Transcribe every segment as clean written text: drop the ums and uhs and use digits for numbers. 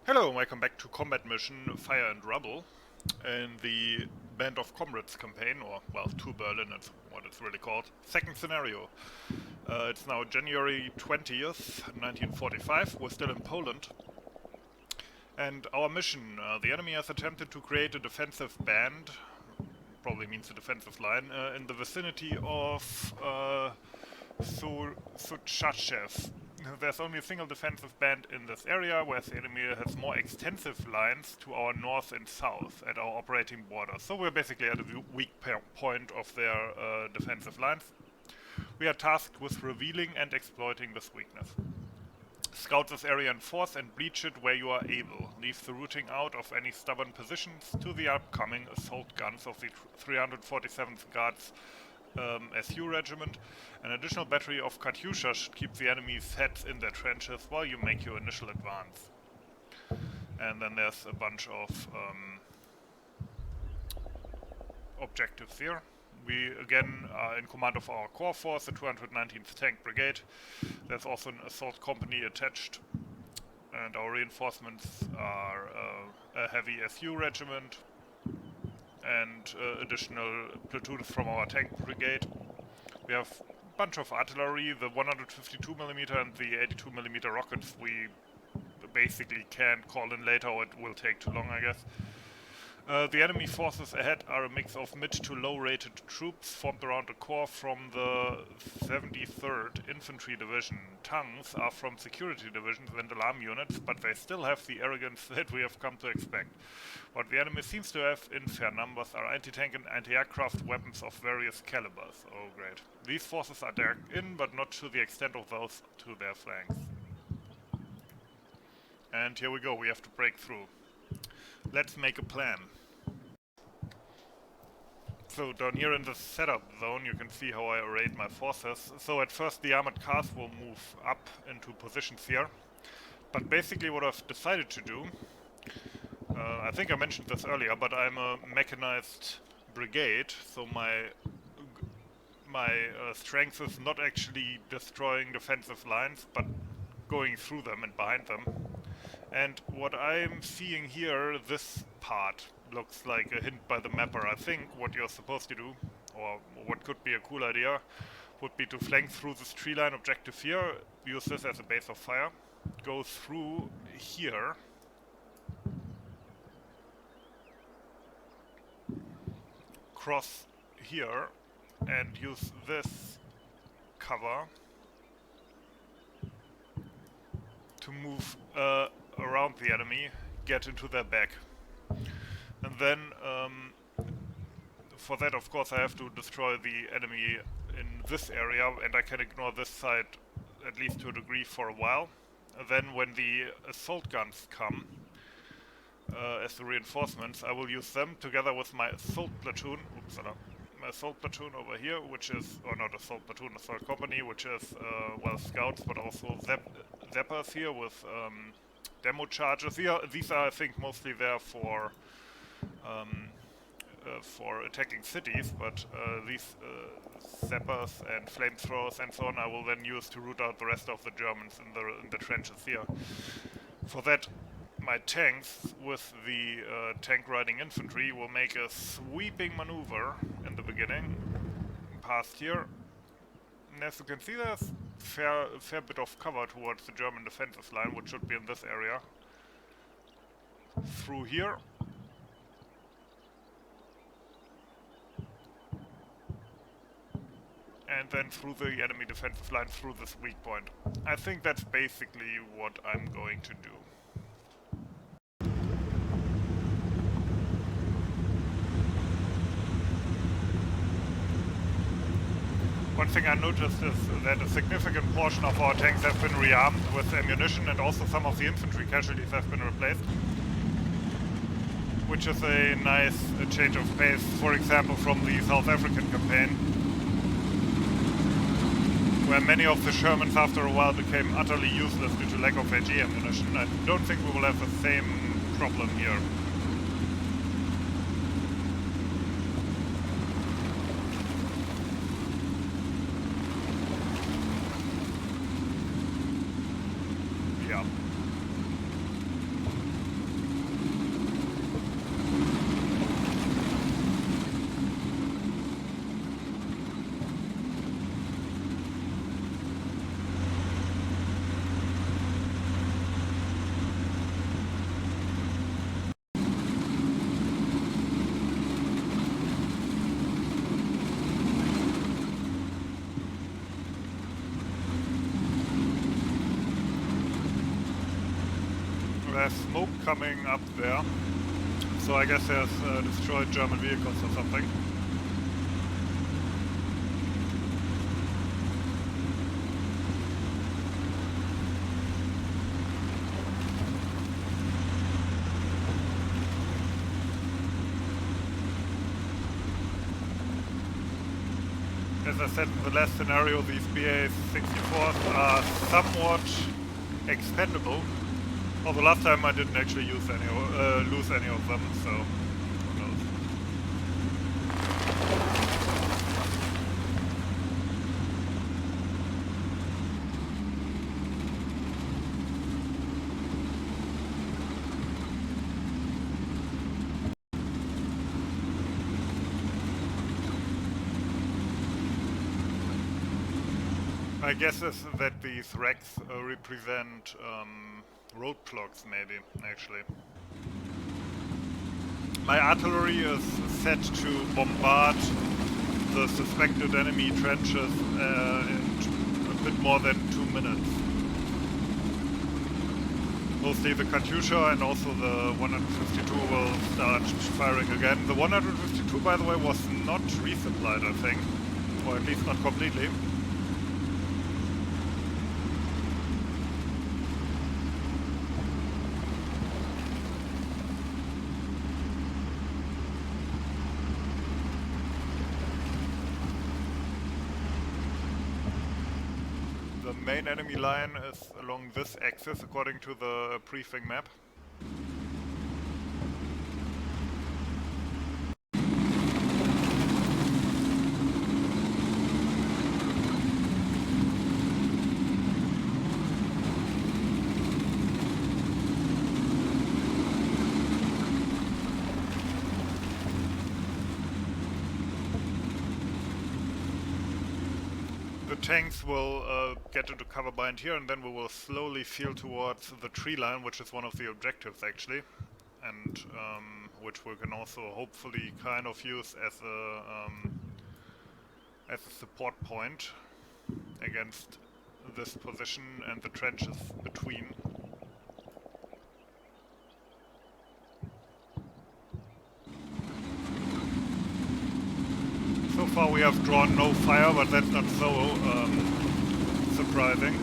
Hello, welcome back to combat mission Fire and Rubble in the Band of Comrades campaign, or, well, to Berlin, that's what it's really called. Second scenario. It's now January 20th, 1945. We're still in Poland. And our mission, the enemy has attempted to create a defensive band, probably means a defensive line, in the vicinity of Suchachev. There's only a single defensive band in this area, whereas the enemy has more extensive lines to our north and south at our operating border. So we're basically at a weak point of their defensive lines. We are tasked with revealing and exploiting this weakness. Scout this area in force and breach it where you are able. Leave the rooting out of any stubborn positions to the upcoming assault guns of the 347th Guards SU regiment. An additional battery of Katyusha should keep the enemy's heads in their trenches while you make your initial advance. And then there's a bunch of objectives here. We again are in command of our core force, the 219th Tank Brigade. There's also an assault company attached, and our reinforcements are a heavy SU regiment and additional platoons from our tank brigade. We have a bunch of artillery, the 152mm and the 82mm rockets we basically can call in later, or it will take too long, I guess. The enemy forces ahead are a mix of mid to low rated troops formed around a core from the 73rd Infantry Division. Tanks are from security divisions and alarm units, but they still have the arrogance that we have come to expect. What the enemy seems to have in fair numbers are anti-tank and anti-aircraft weapons of various calibers. Oh great. These forces are derricked in, but not to the extent of those to their flanks. And here we go, we have to break through. Let's make a plan. So down here in the setup zone you can see how I arrayed my forces. So at first the armored cars will move up into positions here. But basically what I've decided to do, I think I mentioned this earlier, but I'm a mechanized brigade, so my strength is not actually destroying defensive lines, but going through them and behind them. And what I'm seeing here, this part looks like a hint by the mapper. I think what you're supposed to do, or what could be a cool idea, would be to flank through this tree line objective here, use this as a base of fire, go through here, cross here, and use this cover to move around the enemy, get into their back. And then for that of course I have to destroy the enemy in this area, and I can ignore this side at least to a degree for a while. And then when the assault guns come as the reinforcements, I will use them together with my assault platoon, my assault platoon over here, which is, or not assault platoon, assault company, which is, well, scouts, but also zappers here with demo charges. These are, I think, mostly there for attacking cities, but these zappers and flamethrowers and so on I will then use to root out the rest of the Germans in the trenches here. For that, my tanks with the tank riding infantry will make a sweeping maneuver in the beginning, past here. And as you can see, there's a fair bit of cover towards the German defensive line, which should be in this area. Through here. And then through the enemy defensive line, through this weak point. I think that's basically what I'm going to do. One thing I noticed is that a significant portion of our tanks have been rearmed with ammunition, and also some of the infantry casualties have been replaced. Which is a nice change of pace, for example, from the South African campaign, where many of the Shermans after a while became utterly useless due to lack of AG ammunition. I don't think we will have the same problem here. Yeah. There's smoke coming up there, so I guess there's destroyed German vehicles or something. As I said in the last scenario, these BA-64s are somewhat expendable. Although last time I didn't actually lose any of them, so who knows. My guess is that these wrecks represent roadblocks, maybe, actually. My artillery is set to bombard the suspected enemy trenches in a bit more than 2 minutes. Mostly the Katyusha and also the 152 will start firing again. The 152, by the way, was not resupplied, I think, or at least not completely. The main enemy line is along this axis, according to the briefing map. Tanks will get into cover behind here, and then we will slowly seal towards the tree line, which is one of the objectives actually, and which we can also hopefully kind of use as a support point against this position and the trenches between. So far we have drawn no fire, but that's not so surprising.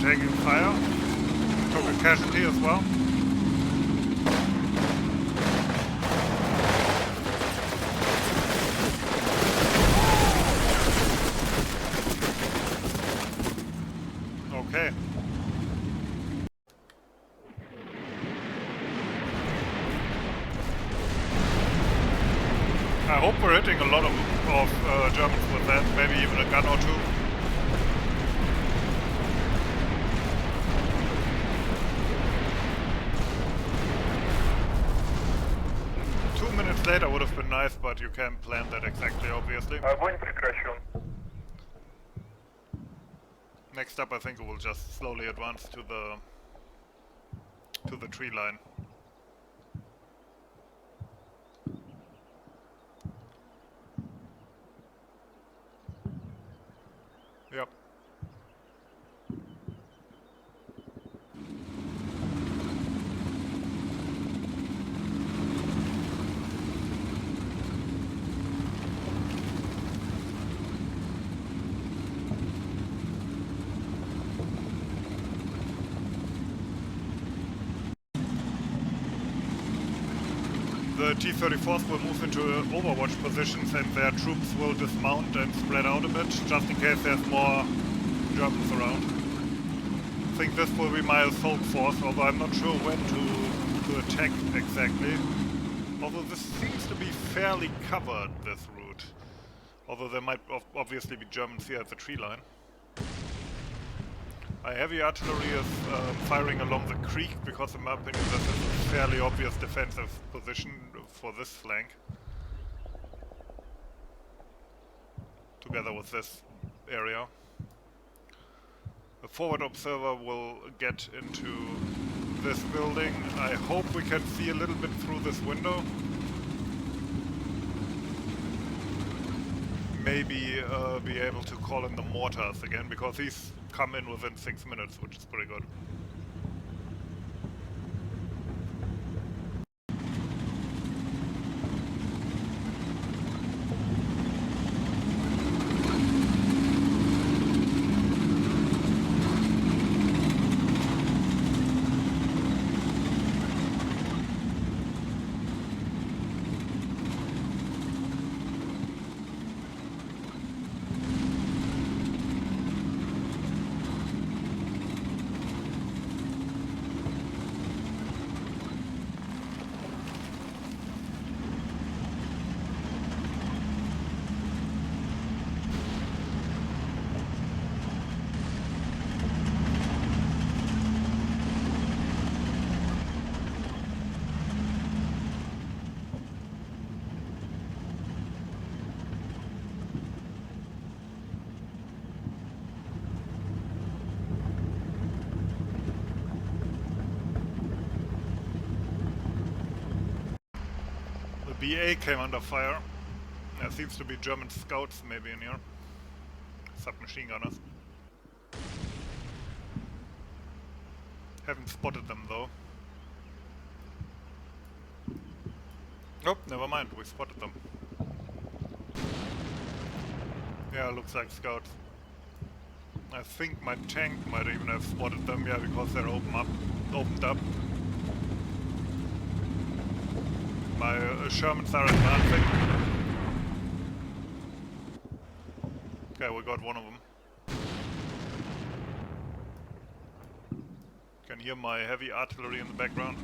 Taking fire. Took a casualty as well. Okay. I hope we're hitting a lot of Germans with that, maybe even a gun or two. Later would have been nice, but you can't plan that exactly, obviously. Next up, I think we will just slowly advance to the tree line. Yep. T-34s will move into overwatch positions and their troops will dismount and spread out a bit, just in case there's more Germans around. I think this will be my assault force, although I'm not sure when to attack exactly. Although this seems to be fairly covered, this route. Although there might obviously be Germans here at the tree line. My heavy artillery is firing along the creek because in my opinion this is a fairly obvious defensive position for this flank. Together with this area. The forward observer will get into this building. I hope we can see a little bit through this window. Maybe be able to call in the mortars again, because these come in within 6 minutes, which is pretty good. BA came under fire. There seems to be German scouts maybe in here. Submachine gunners. Haven't spotted them though. Nope, never mind, we spotted them. Yeah, looks like scouts. I think my tank might even have spotted them, yeah, because they're opened up. My Shermans are advancing. Okay, we got one of them. Can hear my heavy artillery in the background.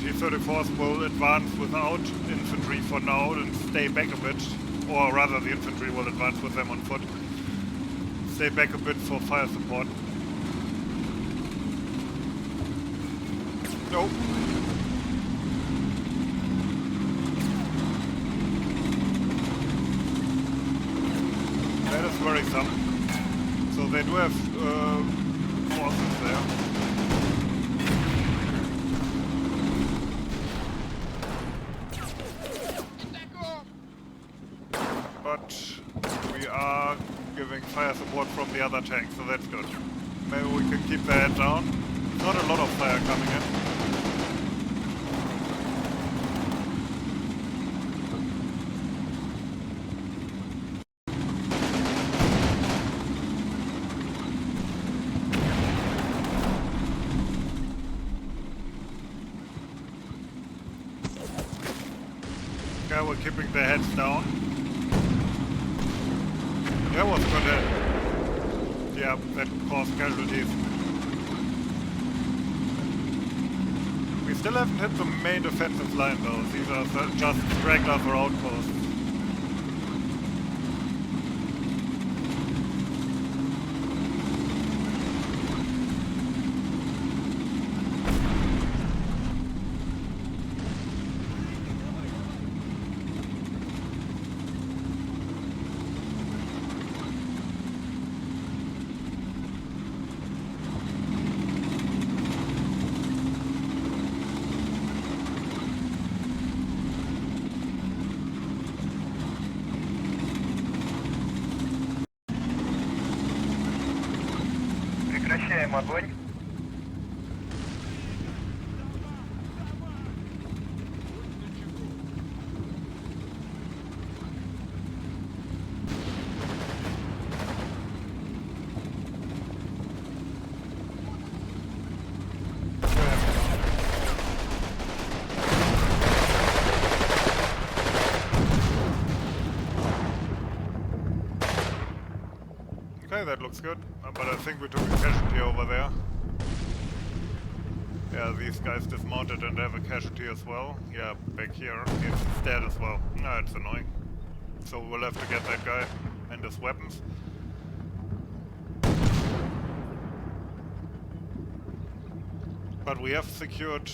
T-34s will advance without infantry for now and stay back a bit, or rather the infantry will advance with them on foot. Stay back a bit for fire support. Nope. That is worrisome. So they do have forces there. We are giving fire support from the other tank, so that's good. Maybe we can keep their head down. Not a lot of fire coming in. Yeah, we're keeping their heads down. That was good. Yeah, that caused casualties. We still haven't hit the main defensive line though. These are just stragglers or outposts. Встречаем огонь. Okay, that looks good, but I think we took a casualty over there. Yeah, these guys dismounted and have a casualty as well. Yeah, back here, he's dead as well. No, it's annoying. So we'll have to get that guy and his weapons. But we have secured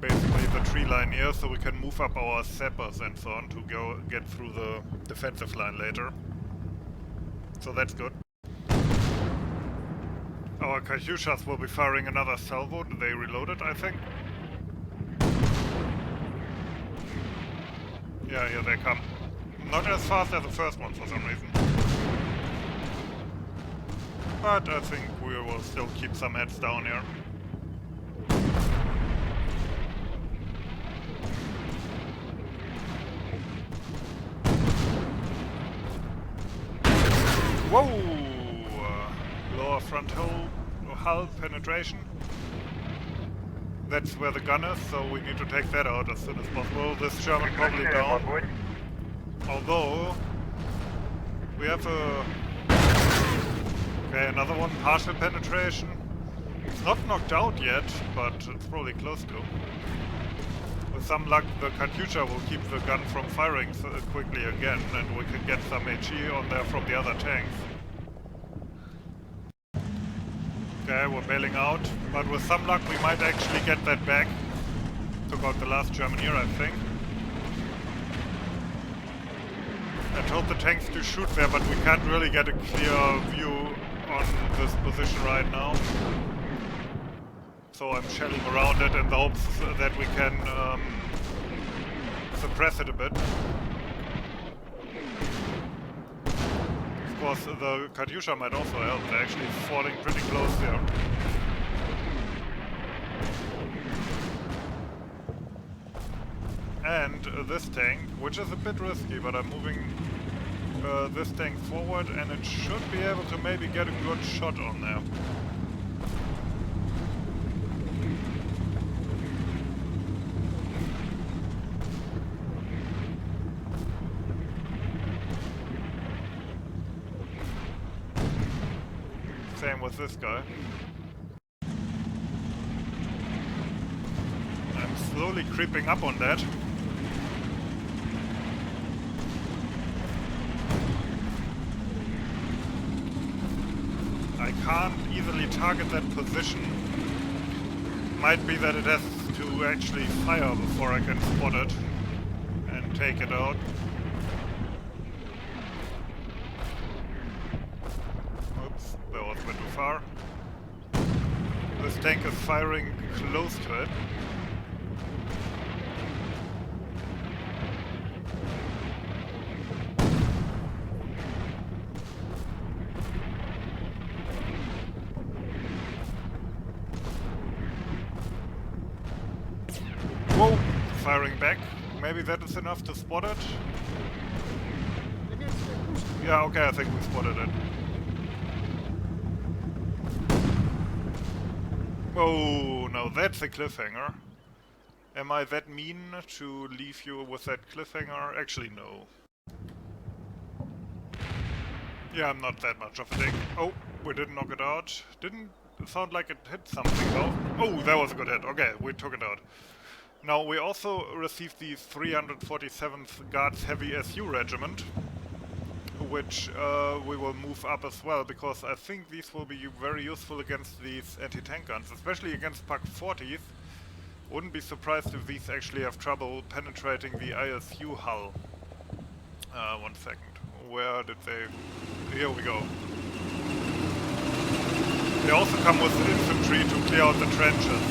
basically the tree line here, so we can move up our sappers and so on to go get through the defensive line later. So that's good. Our Katyushas will be firing another salvo. They reloaded, I think. Yeah, here they come. Not as fast as the first one for some reason. But I think we will still keep some heads down here. Whoa! Lower front hull penetration. That's where the gun is, so we need to take that out as soon as possible. This German probably down. Although we have a... Okay, another one, partial penetration. It's not knocked out yet, but it's probably close to. With some luck, the Katyusha will keep the gun from firing quickly again, and we can get some HE on there from the other tanks. Okay, we're bailing out, but with some luck we might actually get that back. Took out the last German here, I think. I told the tanks to shoot there, but we can't really get a clear view on this position right now. So I'm shelling around it in the hopes that we can suppress it a bit. Of course, the Katyusha might also help. They're actually falling pretty close here. And this tank, which is a bit risky, but I'm moving this tank forward, and it should be able to maybe get a good shot on there. Same with this guy. I'm slowly creeping up on that. I can't easily target that position. Might be that it has to actually fire before I can spot it and take it out. Oops, that was a bit too far. This tank is firing close to it. Whoa! Firing back. Maybe that is enough to spot it. Yeah, okay, I think we spotted it. Oh, no, that's a cliffhanger. Am I that mean to leave you with that cliffhanger? Actually, no. Yeah, I'm not that much of a dick. Oh, we didn't knock it out. Didn't sound like it hit something though. Oh, that was a good hit. Okay, we took it out. Now, we also received the 347th Guards Heavy SU Regiment, which we will move up as well, because I think these will be very useful against these anti-tank guns, especially against Pak 40s. Wouldn't be surprised if these actually have trouble penetrating the ISU hull. 1 second. Where did they... Here we go. They also come with infantry to clear out the trenches.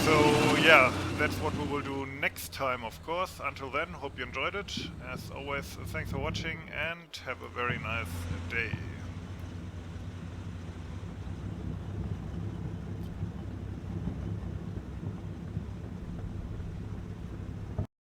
So yeah, that's what we will do next time, of course. Until then, hope you enjoyed it. As always, thanks for watching and have a very nice day.